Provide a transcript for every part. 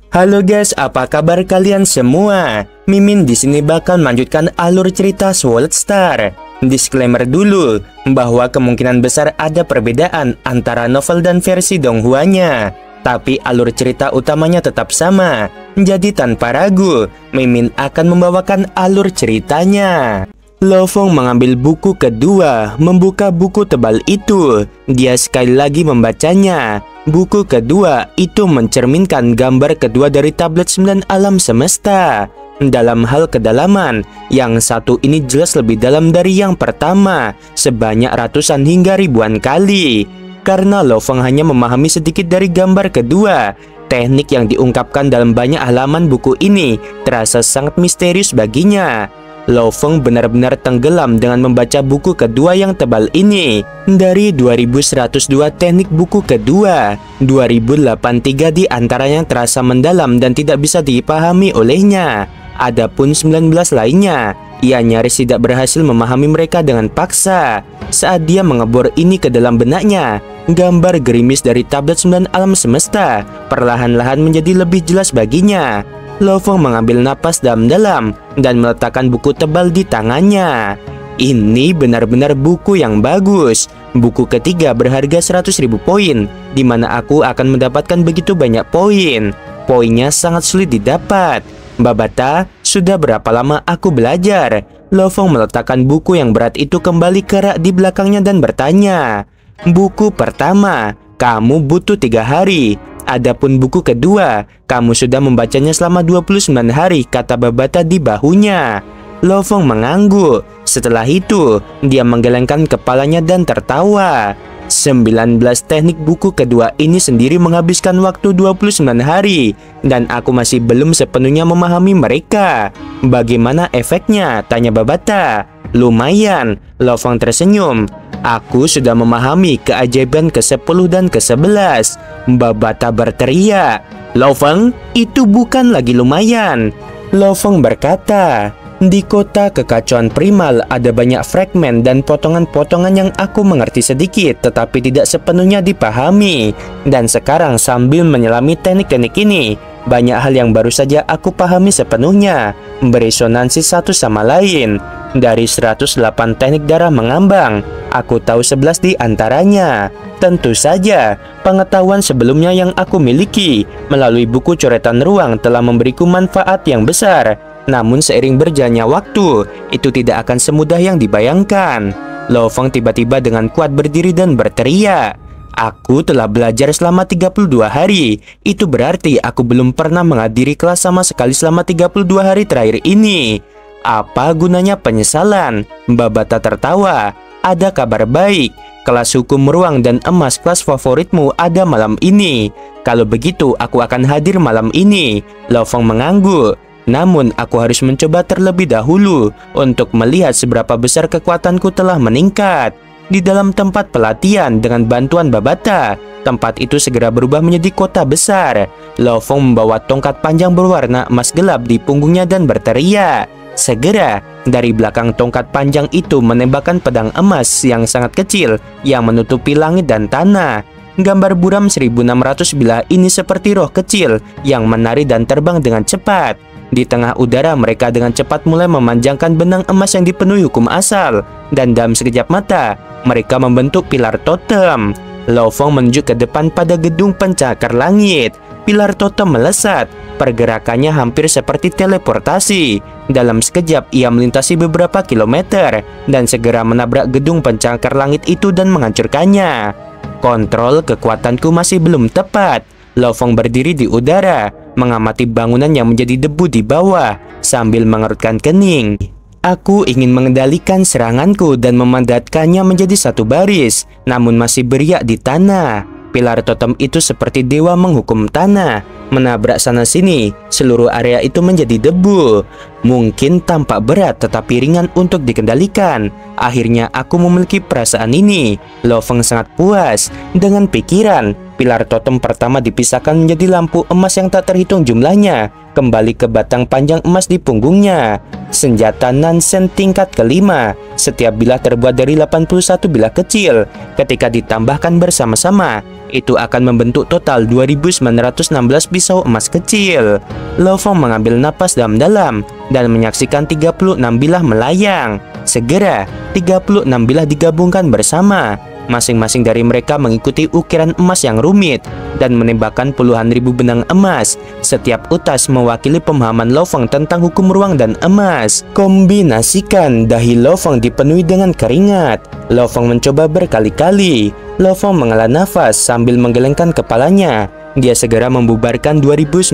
Halo guys, apa kabar kalian semua? Mimin di sini bakal melanjutkan alur cerita Sword Star. Disclaimer dulu bahwa kemungkinan besar ada perbedaan antara novel dan versi Donghua-nya, tapi alur cerita utamanya tetap sama. Jadi tanpa ragu, Mimin akan membawakan alur ceritanya. Lo Fong mengambil buku kedua, membuka buku tebal itu. Dia sekali lagi membacanya. Buku kedua itu mencerminkan gambar kedua dari tablet 9 alam semesta. Dalam hal kedalaman, yang satu ini jelas lebih dalam dari yang pertama, sebanyak ratusan hingga ribuan kali. Karena Lo Fong hanya memahami sedikit dari gambar kedua, teknik yang diungkapkan dalam banyak halaman buku ini terasa sangat misterius baginya. Lo Fong benar-benar tenggelam dengan membaca buku kedua yang tebal ini. Dari 2102 teknik buku kedua, 2083 di antaranya terasa mendalam dan tidak bisa dipahami olehnya. Adapun 19 lainnya, ia nyaris tidak berhasil memahami mereka dengan paksa. Saat dia mengebor ini ke dalam benaknya, gambar gerimis dari tablet 9 alam semesta perlahan-lahan menjadi lebih jelas baginya. Lo Fong mengambil napas dalam-dalam dan meletakkan buku tebal di tangannya. Ini benar-benar buku yang bagus. Buku ketiga berharga 100.000 poin, di mana aku akan mendapatkan begitu banyak poin. Poinnya sangat sulit didapat. Babata, sudah berapa lama aku belajar? Lo Fong meletakkan buku yang berat itu kembali ke rak di belakangnya dan bertanya. Buku pertama, kamu butuh 3 hari. Adapun buku kedua, kamu sudah membacanya selama 29 hari, kata Babata di bahunya. Lo Fong mengangguk. Setelah itu, dia menggelengkan kepalanya dan tertawa. 19 teknik buku kedua ini sendiri menghabiskan waktu 29 hari, dan aku masih belum sepenuhnya memahami mereka. Bagaimana efeknya? Tanya Babata. Lumayan, Lo Fong tersenyum. Aku sudah memahami keajaiban ke-10 dan ke-11. Babata berteriak. Lo Fong, itu bukan lagi lumayan. Lo Fong berkata, di kota kekacauan primal ada banyak fragmen dan potongan-potongan yang aku mengerti sedikit tetapi tidak sepenuhnya dipahami. Dan sekarang sambil menyelami teknik-teknik ini, banyak hal yang baru saja aku pahami sepenuhnya, beresonansi satu sama lain. Dari 108 teknik darah mengambang, aku tahu 11 di antaranya. Tentu saja, pengetahuan sebelumnya yang aku miliki melalui buku coretan ruang telah memberiku manfaat yang besar. Namun seiring berjalannya waktu, itu tidak akan semudah yang dibayangkan. Lo Fong tiba-tiba dengan kuat berdiri dan berteriak. Aku telah belajar selama 32 hari. Itu berarti aku belum pernah menghadiri kelas sama sekali selama 32 hari terakhir ini. Apa gunanya penyesalan? Babata tertawa. Ada kabar baik. Kelas hukum ruang dan emas kelas favoritmu ada malam ini. Kalau begitu, aku akan hadir malam ini. Lo Fong mengangguk. Namun, aku harus mencoba terlebih dahulu untuk melihat seberapa besar kekuatanku telah meningkat. Di dalam tempat pelatihan dengan bantuan Babata, tempat itu segera berubah menjadi kota besar. Lo Fong membawa tongkat panjang berwarna emas gelap di punggungnya dan berteriak. Segera, dari belakang tongkat panjang itu menembakkan pedang emas yang sangat kecil yang menutupi langit dan tanah. Gambar buram 1600 bilah ini seperti roh kecil yang menari dan terbang dengan cepat. Di tengah udara mereka dengan cepat mulai memanjangkan benang emas yang dipenuhi hukum asal. Dan dalam sekejap mata, mereka membentuk pilar totem. Lo Fong menuju ke depan pada gedung pencakar langit. Pilar totem melesat. Pergerakannya hampir seperti teleportasi. Dalam sekejap ia melintasi beberapa kilometer dan segera menabrak gedung pencakar langit itu dan menghancurkannya. Kontrol kekuatanku masih belum tepat. Lo Fong berdiri di udara, mengamati bangunan yang menjadi debu di bawah sambil mengerutkan kening. Aku ingin mengendalikan seranganku dan memandatkannya menjadi satu baris, namun masih beriak di tanah. Pilar totem itu seperti dewa menghukum tanah, menabrak sana-sini, seluruh area itu menjadi debu. Mungkin tampak berat tetapi ringan untuk dikendalikan. Akhirnya aku memiliki perasaan ini. Lo Fong sangat puas dengan pikiran. Pilar totem pertama dipisahkan menjadi lampu emas yang tak terhitung jumlahnya. kembali ke batang panjang emas di punggungnya. Senjata Nansen tingkat kelima. Setiap bilah terbuat dari 81 bilah kecil. Ketika ditambahkan bersama-sama, itu akan membentuk total 2916 pisau emas kecil. Lo Feng mengambil napas dalam-dalam dan menyaksikan 36 bilah melayang. Segera, 36 bilah digabungkan bersama. Masing-masing dari mereka mengikuti ukiran emas yang rumit dan menembakkan puluhan ribu benang emas. Setiap utas mewakili pemahaman Lo Feng tentang hukum ruang dan emas. Kombinasikan, dahi Lo Feng dipenuhi dengan keringat. Lo Feng mencoba berkali-kali. Lo Feng menghela nafas sambil menggelengkan kepalanya. Dia segera membubarkan 2916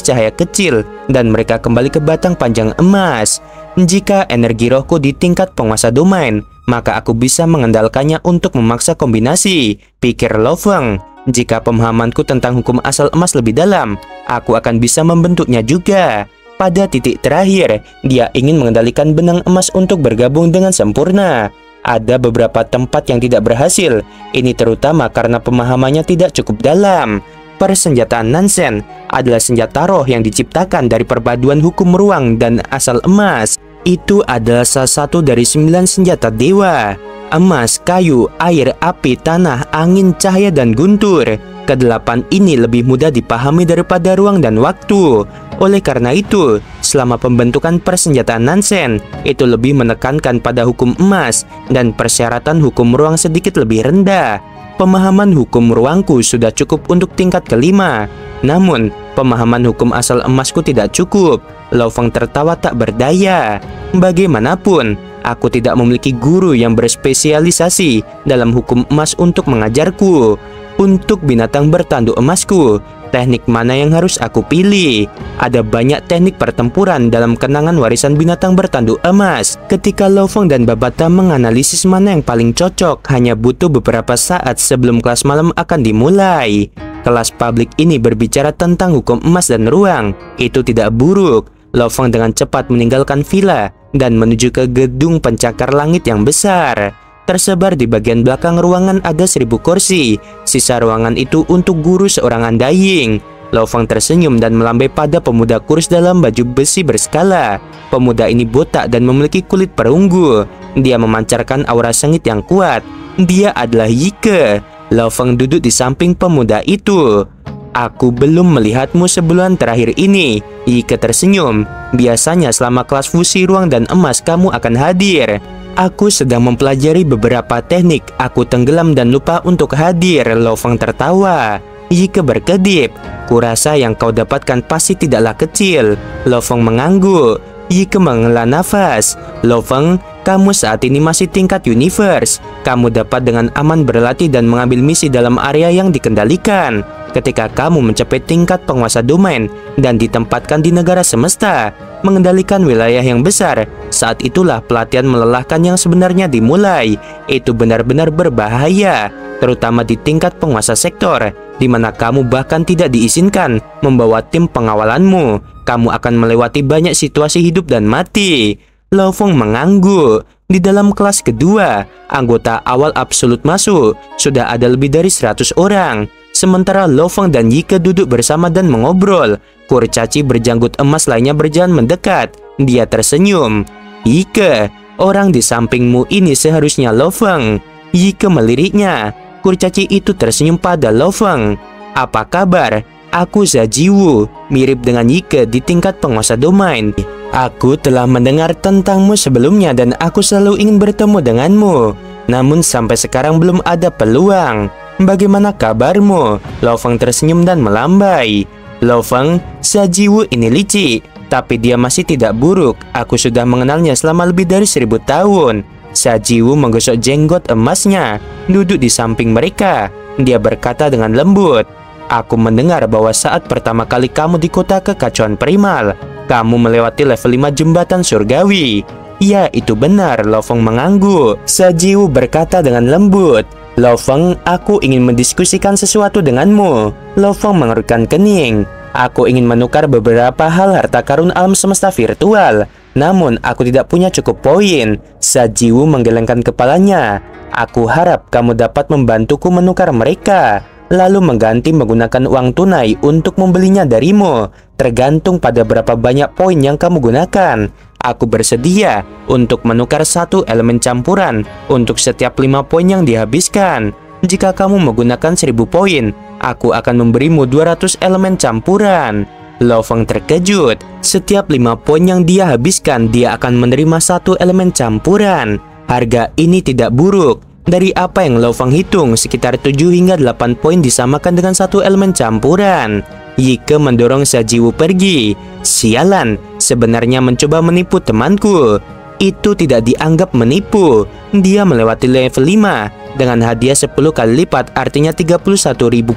cahaya kecil dan mereka kembali ke batang panjang emas. Jika energi rohku di tingkat penguasa domain, maka aku bisa mengandalkannya untuk memaksa kombinasi, pikir Lo Feng. Jika pemahamanku tentang hukum asal emas lebih dalam, aku akan bisa membentuknya juga. Pada titik terakhir, dia ingin mengendalikan benang emas untuk bergabung dengan sempurna. Ada beberapa tempat yang tidak berhasil, ini terutama karena pemahamannya tidak cukup dalam. Persenjataan Nansen adalah senjata roh yang diciptakan dari perpaduan hukum ruang dan asal emas. Itu adalah salah satu dari 9 senjata dewa. Emas, kayu, air, api, tanah, angin, cahaya, dan guntur. Kedelapan ini lebih mudah dipahami daripada ruang dan waktu. Oleh karena itu, selama pembentukan persenjataan Nansen, itu lebih menekankan pada hukum emas dan persyaratan hukum ruang sedikit lebih rendah. Pemahaman hukum ruangku sudah cukup untuk tingkat kelima. Namun, pemahaman hukum asal emasku tidak cukup. Lo Feng tertawa tak berdaya. Bagaimanapun, aku tidak memiliki guru yang berspesialisasi dalam hukum emas untuk mengajarku. Untuk binatang bertanduk emasku, teknik mana yang harus aku pilih? Ada banyak teknik pertempuran dalam kenangan warisan binatang bertanduk emas. Ketika Lo Feng dan Babata menganalisis mana yang paling cocok, hanya butuh beberapa saat sebelum kelas malam akan dimulai. Kelas publik ini berbicara tentang hukum emas dan ruang. Itu tidak buruk. Lo Feng dengan cepat meninggalkan villa dan menuju ke gedung pencakar langit yang besar. Tersebar di bagian belakang ruangan ada 1000 kursi. Sisa ruangan itu untuk guru seorang Undying. Lo Feng tersenyum dan melambai pada pemuda kurus dalam baju besi berskala. Pemuda ini botak dan memiliki kulit perunggu. Dia memancarkan aura sengit yang kuat. Dia adalah Yike. Lo Feng duduk di samping pemuda itu. Aku belum melihatmu sebulan terakhir ini. Yike tersenyum. Biasanya selama kelas fusi ruang dan emas kamu akan hadir. Aku sedang mempelajari beberapa teknik. Aku tenggelam dan lupa untuk hadir. Lo Feng tertawa. Yike berkedip. Kurasa yang kau dapatkan pasti tidaklah kecil. Lo Feng mengangguk. Yike menghela nafas. Lo Feng, kamu saat ini masih tingkat universe. Kamu dapat dengan aman berlatih dan mengambil misi dalam area yang dikendalikan. Ketika kamu mencapai tingkat penguasa domain dan ditempatkan di negara semesta, mengendalikan wilayah yang besar, saat itulah pelatihan melelahkan yang sebenarnya dimulai. Itu benar-benar berbahaya, terutama di tingkat penguasa sektor, di mana kamu bahkan tidak diizinkan membawa tim pengawalanmu. Kamu akan melewati banyak situasi hidup dan mati. Lo Feng mengangguk. Di dalam kelas kedua, anggota awal absolut masuk. Sudah ada lebih dari 100 orang. Sementara Lo Feng dan Yike duduk bersama dan mengobrol. Kurcaci berjanggut emas lainnya berjalan mendekat. Dia tersenyum. Yike, orang di sampingmu ini seharusnya Lo Feng. Yike meliriknya. Kurcaci itu tersenyum pada Lo Feng. Apa kabar? Aku Zajiwu, mirip dengan Yike di tingkat penguasa domain. Aku telah mendengar tentangmu sebelumnya dan aku selalu ingin bertemu denganmu. Namun sampai sekarang belum ada peluang. Bagaimana kabarmu? Lo Feng tersenyum dan melambai. Lo Feng, Zajiwu ini licik, tapi dia masih tidak buruk. Aku sudah mengenalnya selama lebih dari 1000 tahun. Zajiwu menggosok jenggot emasnya, duduk di samping mereka. Dia berkata dengan lembut, aku mendengar bahwa saat pertama kali kamu di kota kekacauan primal, kamu melewati level 5 jembatan surgawi. Ya, itu benar. Lo Feng mengangguk. Zajiwu berkata dengan lembut, Lo Feng, aku ingin mendiskusikan sesuatu denganmu. Lo Feng mengerutkan kening. Aku ingin menukar beberapa hal harta karun alam semesta virtual. Namun, aku tidak punya cukup poin. Zajiwu menggelengkan kepalanya. Aku harap kamu dapat membantuku menukar mereka, lalu mengganti menggunakan uang tunai untuk membelinya darimu. tergantung pada berapa banyak poin yang kamu gunakan. Aku bersedia untuk menukar satu elemen campuran untuk setiap 5 poin yang dihabiskan. Jika kamu menggunakan 1000 poin, aku akan memberimu 200 elemen campuran. Lo Feng terkejut. Setiap 5 poin yang dia habiskan, dia akan menerima satu elemen campuran. Harga ini tidak buruk. Dari apa yang Lo Feng hitung, sekitar 7 hingga 8 poin disamakan dengan satu elemen campuran. Ye Ke mendorong Zajiwu pergi. Sialan, sebenarnya mencoba menipu temanku. Itu tidak dianggap menipu. Dia melewati level 5 dengan hadiah 10 kali lipat, artinya 31.000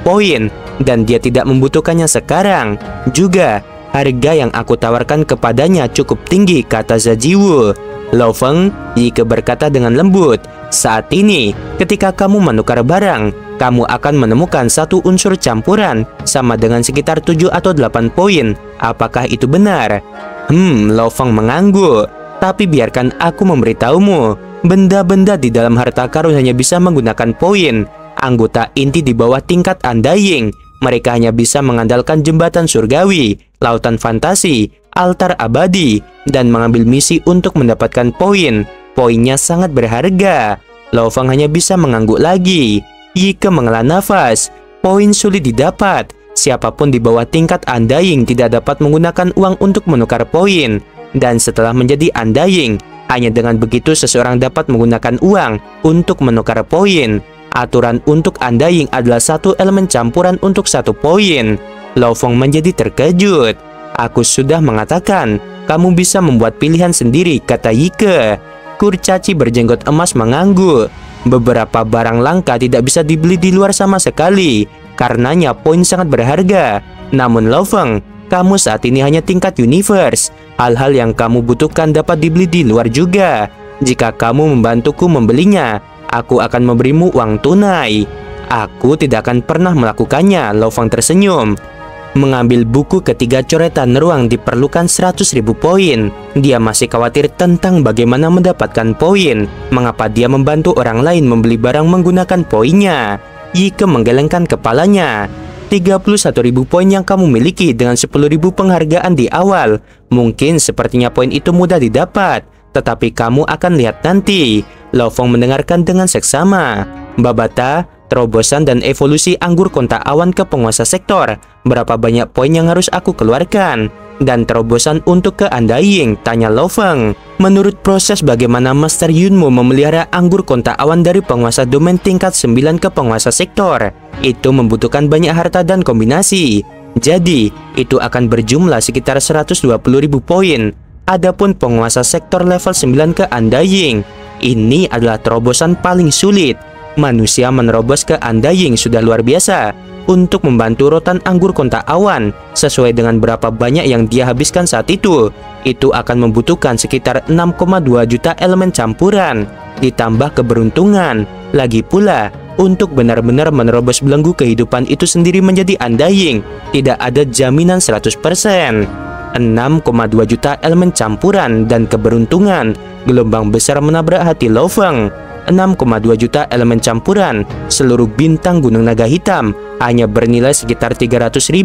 poin. Dan dia tidak membutuhkannya sekarang. Juga, harga yang aku tawarkan kepadanya cukup tinggi, kata Zajiwu. Lo Feng, Ye Ke berkata dengan lembut. Saat ini, ketika kamu menukar barang, kamu akan menemukan satu unsur campuran sama dengan sekitar 7 atau 8 poin. Apakah itu benar? Lo Feng mengangguk. Tapi biarkan aku memberitahumu, benda-benda di dalam harta karun hanya bisa menggunakan poin. Anggota inti di bawah tingkat Undying, mereka hanya bisa mengandalkan jembatan surgawi, lautan fantasi, altar abadi, dan mengambil misi untuk mendapatkan poin. Poinnya sangat berharga. Lo Feng hanya bisa mengangguk lagi. Ye Ke menghela nafas. Poin sulit didapat. Siapapun di bawah tingkat Undying tidak dapat menggunakan uang untuk menukar poin. Dan setelah menjadi Undying, hanya dengan begitu seseorang dapat menggunakan uang untuk menukar poin. Aturan untuk Undying adalah satu elemen campuran untuk satu poin. Lo Feng menjadi terkejut. Aku sudah mengatakan, kamu bisa membuat pilihan sendiri, kata Ye Ke. Kurcaci berjenggot emas mengangguk. Beberapa barang langka tidak bisa dibeli di luar sama sekali, karenanya poin sangat berharga. Namun Lo Feng, kamu saat ini hanya tingkat universe. Hal-hal yang kamu butuhkan dapat dibeli di luar juga. Jika kamu membantuku membelinya, aku akan memberimu uang tunai. Aku tidak akan pernah melakukannya, Lo Feng tersenyum. Mengambil buku ketiga coretan ruang diperlukan 100.000 poin. Dia masih khawatir tentang bagaimana mendapatkan poin. Mengapa dia membantu orang lain membeli barang menggunakan poinnya? Ye Ke menggelengkan kepalanya. 31.000 poin yang kamu miliki dengan 10.000 penghargaan di awal. Mungkin sepertinya poin itu mudah didapat, tetapi kamu akan lihat nanti. Lo Feng mendengarkan dengan seksama. Babata, terobosan dan evolusi anggur kontak awan ke penguasa sektor. Berapa banyak poin yang harus aku keluarkan? Dan terobosan untuk ke Undying, tanya Lo Feng. Menurut proses bagaimana Master Yunmu memelihara anggur kontak awan dari penguasa domain tingkat 9 ke penguasa sektor, itu membutuhkan banyak harta dan kombinasi. Jadi, itu akan berjumlah sekitar 120.000 poin. Adapun penguasa sektor level 9 ke Undying, ini adalah terobosan paling sulit. Manusia menerobos ke Undying sudah luar biasa. Untuk membantu rotan anggur kontak awan sesuai dengan berapa banyak yang dia habiskan saat itu akan membutuhkan sekitar 6,2 juta elemen campuran ditambah keberuntungan. Lagi pula, untuk benar-benar menerobos belenggu kehidupan itu sendiri menjadi Undying, tidak ada jaminan 100%. 6,2 juta elemen campuran dan keberuntungan. Gelombang besar menabrak hati Lo Feng. 6,2 juta elemen campuran, seluruh bintang gunung naga hitam hanya bernilai sekitar 300.000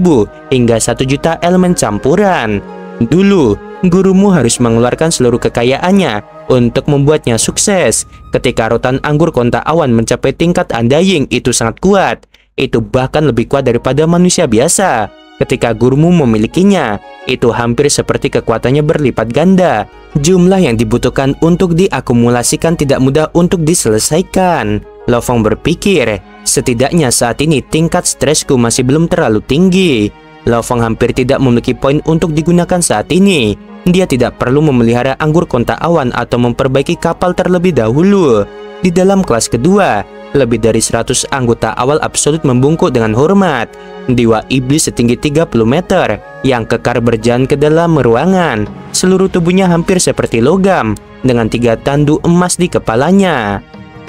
hingga 1 juta elemen campuran. Dulu, gurumu harus mengeluarkan seluruh kekayaannya untuk membuatnya sukses. Ketika rotan anggur kontak awan mencapai tingkat Undying, itu sangat kuat. Itu bahkan lebih kuat daripada manusia biasa. Ketika gurumu memilikinya, itu hampir seperti kekuatannya berlipat ganda. Jumlah yang dibutuhkan untuk diakumulasikan tidak mudah untuk diselesaikan. Lo Feng berpikir, setidaknya saat ini tingkat stresku masih belum terlalu tinggi. Lo Feng hampir tidak memiliki poin untuk digunakan saat ini. Dia tidak perlu memelihara anggur kontak awan atau memperbaiki kapal terlebih dahulu. Di dalam kelas kedua, lebih dari 100 anggota awal absolut membungkuk dengan hormat. Dewa iblis setinggi 30 meter yang kekar berjalan ke dalam ruangan. Seluruh tubuhnya hampir seperti logam dengan 3 tandu emas di kepalanya.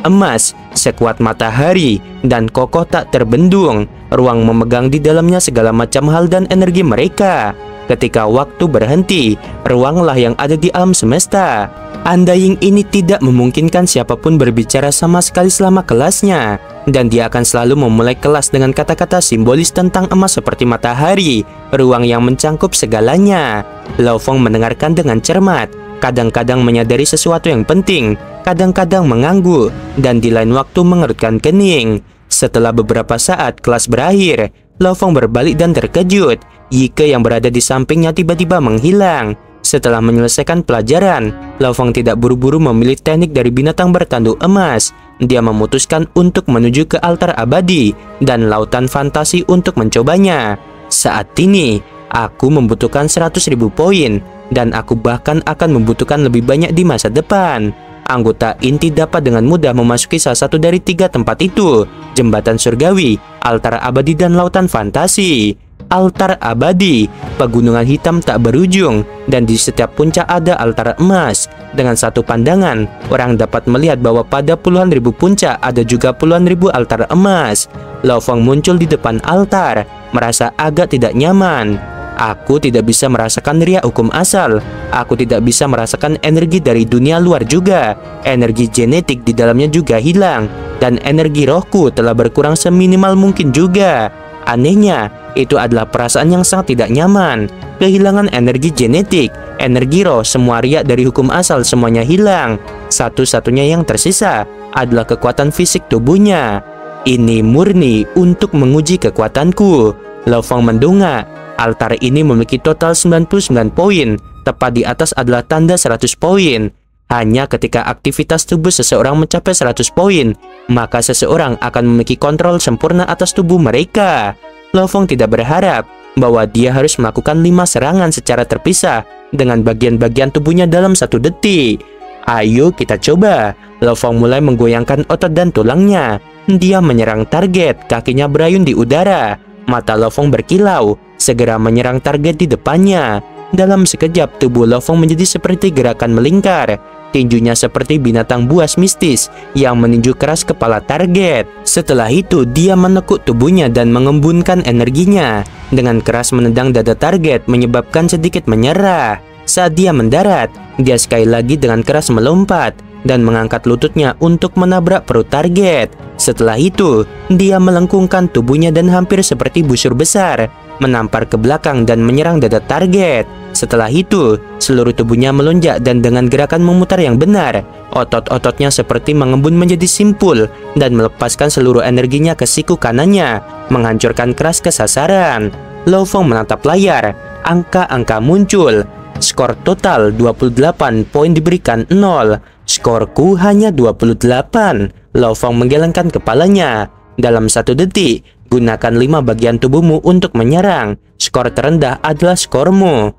Emas sekuat matahari dan kokoh tak terbendung. Ruang memegang di dalamnya segala macam hal dan energi mereka. Ketika waktu berhenti, ruanglah yang ada di alam semesta. Undying ini tidak memungkinkan siapapun berbicara sama sekali selama kelasnya, dan dia akan selalu memulai kelas dengan kata-kata simbolis tentang emas seperti matahari, ruang yang mencangkup segalanya. Lao Feng mendengarkan dengan cermat, kadang-kadang menyadari sesuatu yang penting, kadang-kadang mengangguk, dan di lain waktu mengerutkan kening. Setelah beberapa saat kelas berakhir, Lao Feng berbalik dan terkejut. Ye Ke yang berada di sampingnya tiba-tiba menghilang. Setelah menyelesaikan pelajaran, Lao Feng tidak buru-buru memilih teknik dari binatang bertanduk emas. Dia memutuskan untuk menuju ke altar abadi dan lautan fantasi untuk mencobanya. Saat ini, aku membutuhkan 100.000 poin, dan aku bahkan akan membutuhkan lebih banyak di masa depan. Anggota inti dapat dengan mudah memasuki salah satu dari 3 tempat itu: jembatan surgawi, altar abadi, dan lautan fantasi. Altar abadi, pegunungan hitam tak berujung, dan di setiap puncak ada altar emas. Dengan satu pandangan, orang dapat melihat bahwa pada puluhan ribu puncak ada juga puluhan ribu altar emas. Lao Feng muncul di depan altar, merasa agak tidak nyaman. Aku tidak bisa merasakan riak hukum asal. Aku tidak bisa merasakan energi dari dunia luar juga. Energi genetik di dalamnya juga hilang, dan energi rohku telah berkurang seminimal mungkin juga. Anehnya, itu adalah perasaan yang sangat tidak nyaman. Kehilangan energi genetik, energi roh, semua riak dari hukum asal semuanya hilang. Satu-satunya yang tersisa adalah kekuatan fisik tubuhnya. Ini murni untuk menguji kekuatanku. Lao Feng mendongak. Altar ini memiliki total 99 poin. Tepat di atas adalah tanda 100 poin. Hanya ketika aktivitas tubuh seseorang mencapai 100 poin, maka seseorang akan memiliki kontrol sempurna atas tubuh mereka. Lao Feng tidak berharap bahwa dia harus melakukan 5 serangan secara terpisah dengan bagian-bagian tubuhnya dalam 1 detik. Ayo kita coba. Lao Feng mulai menggoyangkan otot dan tulangnya. Dia menyerang target, kakinya berayun di udara. Mata Lao Feng berkilau, segera menyerang target di depannya. Dalam sekejap, tubuh Lao Feng menjadi seperti gerakan melingkar. Tinjunya seperti binatang buas mistis yang meninju keras kepala target. Setelah itu, dia menekuk tubuhnya dan mengembunkan energinya. Dengan keras menendang dada target, menyebabkan sedikit menyerah. Saat dia mendarat, dia sekali lagi dengan keras melompat dan mengangkat lututnya untuk menabrak perut target. Setelah itu, dia melengkungkan tubuhnya dan hampir seperti busur besar, menampar ke belakang dan menyerang dada target. Setelah itu, seluruh tubuhnya melonjak dan dengan gerakan memutar yang benar, otot-ototnya seperti mengembun menjadi simpul dan melepaskan seluruh energinya ke siku kanannya, menghancurkan keras ke sasaran. Lao Feng menatap layar, angka-angka muncul. Skor total 28, poin diberikan 0. Skorku hanya 28. Lao Feng menggelengkan kepalanya. Dalam 1 detik, gunakan 5 bagian tubuhmu untuk menyerang. Skor terendah adalah skormu.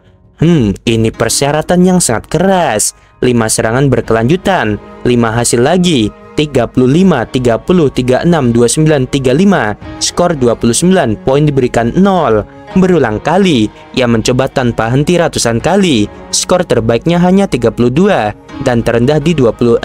Ini persyaratan yang sangat keras. 5 serangan berkelanjutan, 5 hasil lagi, 35, 30, 36, 29, 35. Skor 29, poin diberikan 0. Berulang kali, ia mencoba tanpa henti ratusan kali. Skor terbaiknya hanya 32 dan terendah di 26.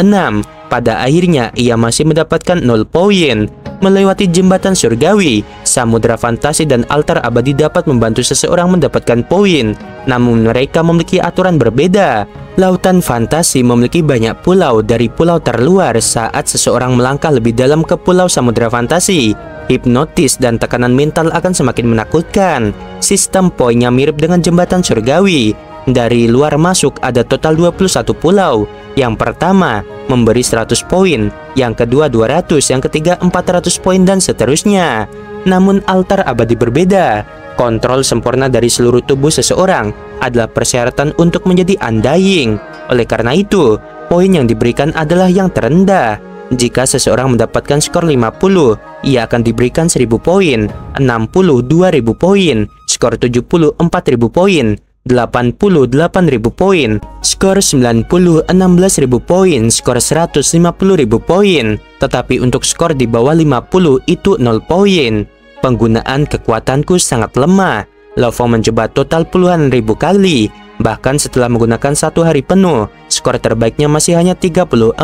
Pada akhirnya, ia masih mendapatkan 0 poin. Melewati jembatan surgawi, samudera fantasi, dan altar abadi dapat membantu seseorang mendapatkan poin. Namun mereka memiliki aturan berbeda. Lautan fantasi memiliki banyak pulau dari pulau terluar. Saat seseorang melangkah lebih dalam ke pulau samudera fantasi, hipnotis dan tekanan mental akan semakin menakutkan. Sistem poinnya mirip dengan jembatan surgawi. Dari luar masuk ada total 21 pulau. Yang pertama memberi 100 poin, yang kedua 200, yang ketiga 400 poin, dan seterusnya. Namun altar abadi berbeda. Kontrol sempurna dari seluruh tubuh seseorang adalah persyaratan untuk menjadi undying. Oleh karena itu, poin yang diberikan adalah yang terendah. Jika seseorang mendapatkan skor 50, ia akan diberikan 1000 poin, 60 2000 poin, skor 70 4000 poin, 80 8000 poin, skor 90 16000 poin, skor 100 50000 poin. Tetapi untuk skor di bawah 50 itu 0 poin. Penggunaan kekuatanku sangat lemah. Lao Feng mencoba total puluhan ribu kali. Bahkan setelah menggunakan 1 hari penuh, skor terbaiknya masih hanya 34.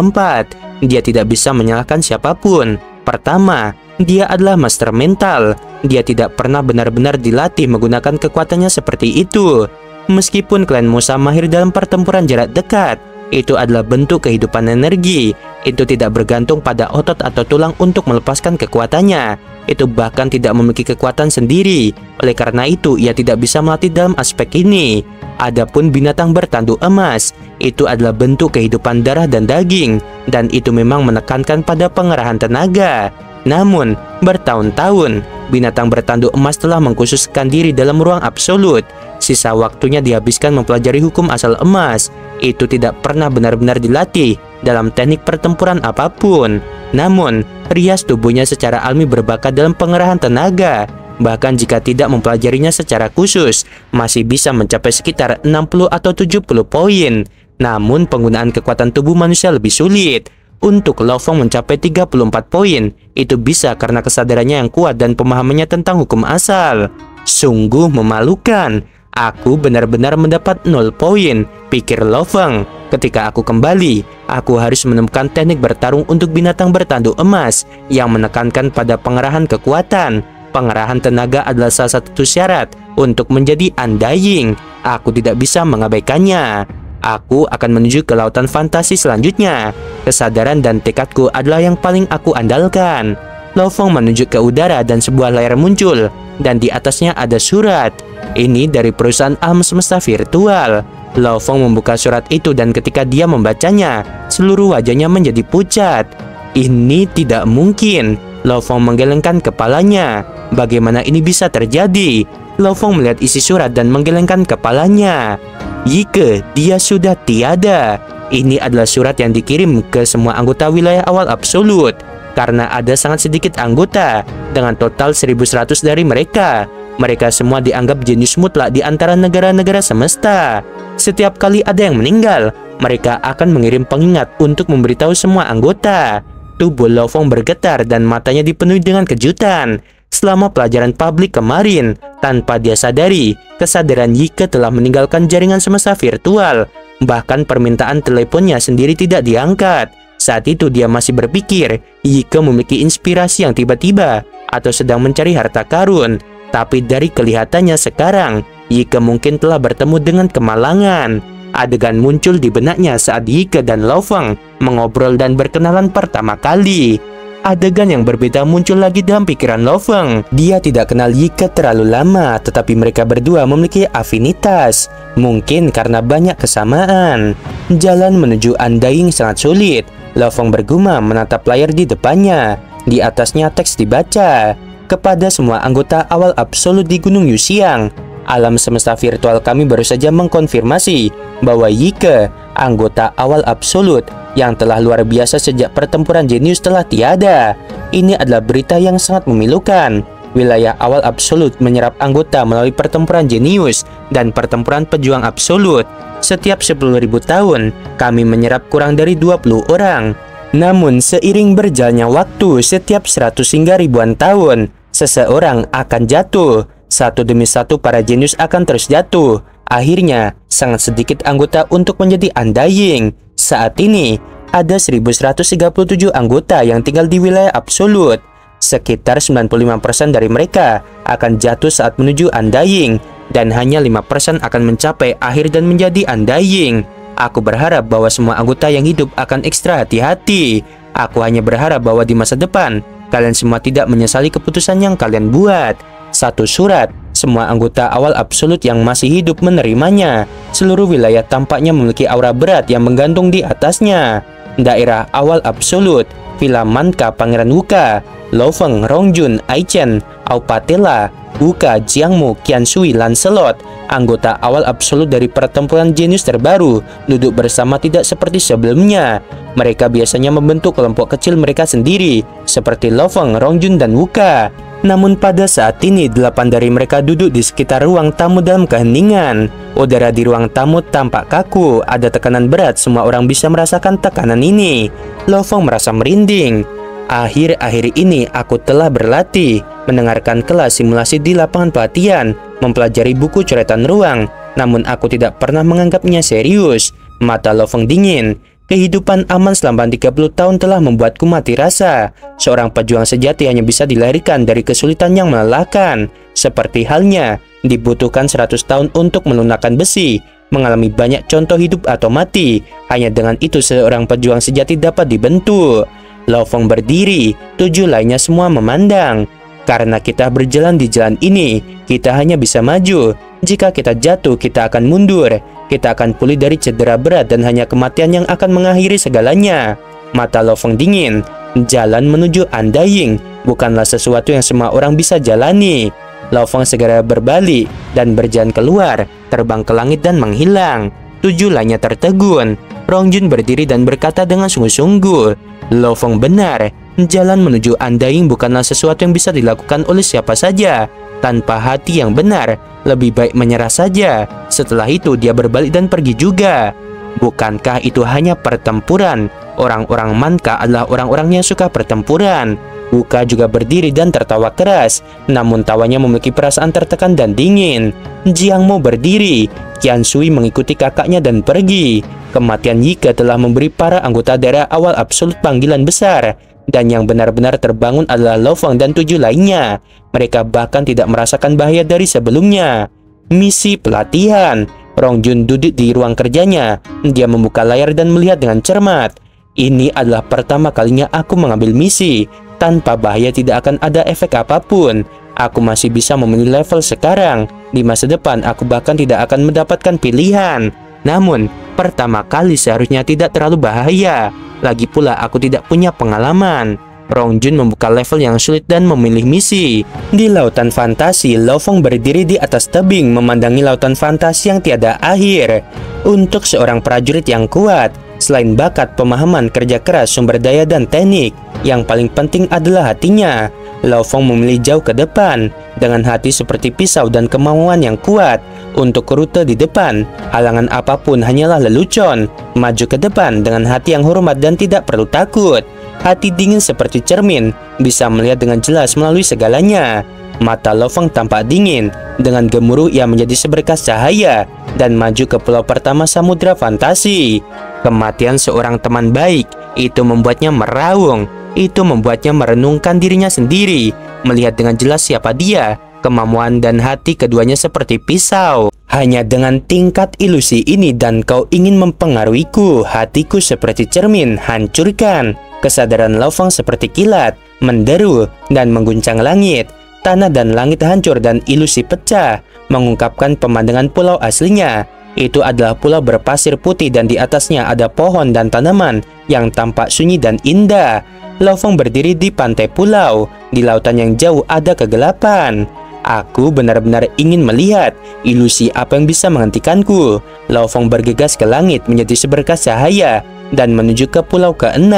Dia tidak bisa menyalahkan siapapun. Pertama, Dia adalah master mental. Dia tidak pernah benar-benar dilatih menggunakan kekuatannya seperti itu. Meskipun klan Musa mahir dalam pertempuran jarak dekat, itu adalah bentuk kehidupan energi. Itu tidak bergantung pada otot atau tulang untuk melepaskan kekuatannya. Itu bahkan tidak memiliki kekuatan sendiri. Oleh karena itu, ia tidak bisa melatih dalam aspek ini. Adapun binatang bertanduk emas, itu adalah bentuk kehidupan darah dan daging, dan itu memang menekankan pada pengerahan tenaga. Namun, bertahun-tahun, binatang bertanduk emas telah mengkhususkan diri dalam ruang absolut. Sisa waktunya dihabiskan mempelajari hukum asal emas. Itu tidak pernah benar-benar dilatih dalam teknik pertempuran apapun. Namun, rias tubuhnya secara alami berbakat dalam pengerahan tenaga. Bahkan jika tidak mempelajarinya secara khusus, masih bisa mencapai sekitar 60 atau 70 poin. Namun, penggunaan kekuatan tubuh manusia lebih sulit. Untuk Lo Fong mencapai 34 poin, itu bisa karena kesadarannya yang kuat dan pemahamannya tentang hukum asal. Sungguh memalukan. Aku benar-benar mendapat 0 poin, pikir Lo Fong. Ketika aku kembali, aku harus menemukan teknik bertarung untuk binatang bertanduk emas yang menekankan pada pengerahan kekuatan. Pengerahan tenaga adalah salah satu syarat untuk menjadi undying. Aku tidak bisa mengabaikannya. Aku akan menuju ke lautan fantasi selanjutnya. Kesadaran dan tekadku adalah yang paling aku andalkan. Lo Fong menuju ke udara dan sebuah layar muncul, dan di atasnya ada surat. Ini dari perusahaan alam semesta virtual. Lo Fong membuka surat itu dan ketika dia membacanya, seluruh wajahnya menjadi pucat. Ini tidak mungkin. Lo Fong menggelengkan kepalanya. Bagaimana ini bisa terjadi? Lo Fong melihat isi surat dan menggelengkan kepalanya. Jika dia sudah tiada. Ini adalah surat yang dikirim ke semua anggota wilayah awal absolut. Karena ada sangat sedikit anggota, dengan total 1100 dari mereka. Mereka semua dianggap jenius mutlak di antara negara-negara semesta. Setiap kali ada yang meninggal, mereka akan mengirim pengingat untuk memberitahu semua anggota. Tubuh Lo Fong bergetar dan matanya dipenuhi dengan kejutan. Selama pelajaran publik kemarin, tanpa dia sadari, kesadaran Yike telah meninggalkan jaringan semesta virtual. Bahkan permintaan teleponnya sendiri tidak diangkat. Saat itu dia masih berpikir Yike memiliki inspirasi yang tiba-tiba atau sedang mencari harta karun. Tapi dari kelihatannya sekarang, Yike mungkin telah bertemu dengan kemalangan. Adegan muncul di benaknya saat Yike dan Lo Fong mengobrol dan berkenalan pertama kali. Adegan yang berbeda muncul lagi dalam pikiran Lo Fong. Dia tidak kenal Yike terlalu lama, tetapi mereka berdua memiliki afinitas. Mungkin karena banyak kesamaan. Jalan menuju undying sangat sulit. Lo Fong bergumam menatap layar di depannya. Di atasnya teks dibaca. Kepada semua anggota awal absolut di Gunung Yuxiang, alam semesta virtual kami baru saja mengkonfirmasi bahwa Yike, anggota awal absolut yang telah luar biasa sejak pertempuran jenius, telah tiada. Ini adalah berita yang sangat memilukan. Wilayah awal absolut menyerap anggota melalui pertempuran jenius dan pertempuran pejuang absolut. Setiap 10.000 tahun, kami menyerap kurang dari 20 orang. Namun seiring berjalannya waktu, setiap 100 hingga ribuan tahun, seseorang akan jatuh. Satu demi satu para jenius akan terus jatuh. Akhirnya, sangat sedikit anggota untuk menjadi undying. Saat ini, ada 1137 anggota yang tinggal di wilayah absolut. Sekitar 95% dari mereka akan jatuh saat menuju undying, dan hanya 5% akan mencapai akhir dan menjadi undying. Aku berharap bahwa semua anggota yang hidup akan ekstra hati-hati. Aku hanya berharap bahwa di masa depan, kalian semua tidak menyesali keputusan yang kalian buat. Satu surat, semua anggota awal absolut yang masih hidup menerimanya. Seluruh wilayah tampaknya memiliki aura berat yang menggantung di atasnya. Daerah awal absolut, Villa Manka Pangeran Wuka, Lo Fong, Rongjun, Aichen, Aupatela, Wuka, Jiangmu, Qianshui, Lancelot. Anggota awal absolut dari pertempuran jenius terbaru duduk bersama tidak seperti sebelumnya. Mereka biasanya membentuk kelompok kecil mereka sendiri, seperti Lo Fong, Rongjun, dan Wuka. Namun pada saat ini 8 dari mereka duduk di sekitar ruang tamu dalam keheningan. Udara di ruang tamu tampak kaku, ada tekanan berat, semua orang bisa merasakan tekanan ini. Lo Fong merasa merinding. Akhir-akhir ini aku telah berlatih, mendengarkan kelas simulasi di lapangan pelatihan, mempelajari buku coretan ruang. Namun aku tidak pernah menganggapnya serius. Mata Lo Fong dingin. Kehidupan aman selama 30 tahun telah membuatku mati rasa. Seorang pejuang sejati hanya bisa dilahirkan dari kesulitan yang melelahkan. Seperti halnya, dibutuhkan 100 tahun untuk melunakkan besi, mengalami banyak contoh hidup atau mati. Hanya dengan itu seorang pejuang sejati dapat dibentuk. Lo Fong berdiri, 7 lainnya semua memandang. Karena kita berjalan di jalan ini, kita hanya bisa maju. Jika kita jatuh, kita akan mundur. Kita akan pulih dari cedera berat dan hanya kematian yang akan mengakhiri segalanya. Mata Lo Fong dingin. Jalan menuju Undying bukanlah sesuatu yang semua orang bisa jalani. Lo Fong segera berbalik dan berjalan keluar, terbang ke langit dan menghilang. 7 lainnya tertegun. Rongjun berdiri dan berkata dengan sungguh-sungguh, Lo Fong benar. Jalan menuju Undying bukanlah sesuatu yang bisa dilakukan oleh siapa saja. Tanpa hati yang benar, lebih baik menyerah saja. Setelah itu dia berbalik dan pergi juga. Bukankah itu hanya pertempuran? Orang-orang Manka adalah orang-orang yang suka pertempuran. Wuka juga berdiri dan tertawa keras, namun tawanya memiliki perasaan tertekan dan dingin. Jiang Mo berdiri. Qian Shui mengikuti kakaknya dan pergi. Kematian Ye Ke telah memberi para anggota daerah awal absolut panggilan besar. Dan yang benar-benar terbangun adalah Lo Fong dan 7 lainnya. Mereka bahkan tidak merasakan bahaya dari sebelumnya. Misi pelatihan. Rongjun duduk di ruang kerjanya. Dia membuka layar dan melihat dengan cermat. Ini adalah pertama kalinya aku mengambil misi. Tanpa bahaya tidak akan ada efek apapun. Aku masih bisa memilih level sekarang. Di masa depan aku bahkan tidak akan mendapatkan pilihan. Namun, pertama kali seharusnya tidak terlalu bahaya. Lagi pula aku tidak punya pengalaman. Rongjun membuka level yang sulit dan memilih misi. Di lautan fantasi, Lo Fong berdiri di atas tebing memandangi lautan fantasi yang tiada akhir. Untuk seorang prajurit yang kuat, selain bakat, pemahaman, kerja keras, sumber daya, dan teknik, yang paling penting adalah hatinya. Lo Fong memilih jauh ke depan, dengan hati seperti pisau dan kemauan yang kuat. Untuk rute di depan, halangan apapun hanyalah lelucon. Maju ke depan dengan hati yang hormat dan tidak perlu takut. Hati dingin seperti cermin, bisa melihat dengan jelas melalui segalanya. Mata Lo Fong tampak dingin, dengan gemuruh ia menjadi seberkas cahaya, dan maju ke pulau pertama samudra fantasi. Kematian seorang teman baik, itu membuatnya meraung. Itu membuatnya merenungkan dirinya sendiri, melihat dengan jelas siapa dia. Kemampuan dan hati keduanya seperti pisau. Hanya dengan tingkat ilusi ini dan kau ingin mempengaruhiku. Hatiku seperti cermin, hancurkan. Kesadaran Lo Fong seperti kilat, menderu dan mengguncang langit. Tanah dan langit hancur dan ilusi pecah, mengungkapkan pemandangan pulau aslinya. Itu adalah pulau berpasir putih dan di atasnya ada pohon dan tanaman yang tampak sunyi dan indah. Lo Fong berdiri di pantai pulau. Di lautan yang jauh ada kegelapan. Aku benar-benar ingin melihat ilusi apa yang bisa menghentikanku. Lo Fong bergegas ke langit menjadi seberkas cahaya dan menuju ke pulau ke-6.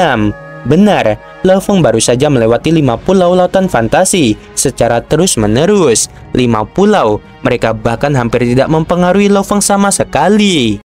Benar, Lo Fong baru saja melewati 5 pulau lautan fantasi secara terus-menerus. 5 pulau, mereka bahkan hampir tidak mempengaruhi Lo Fong sama sekali.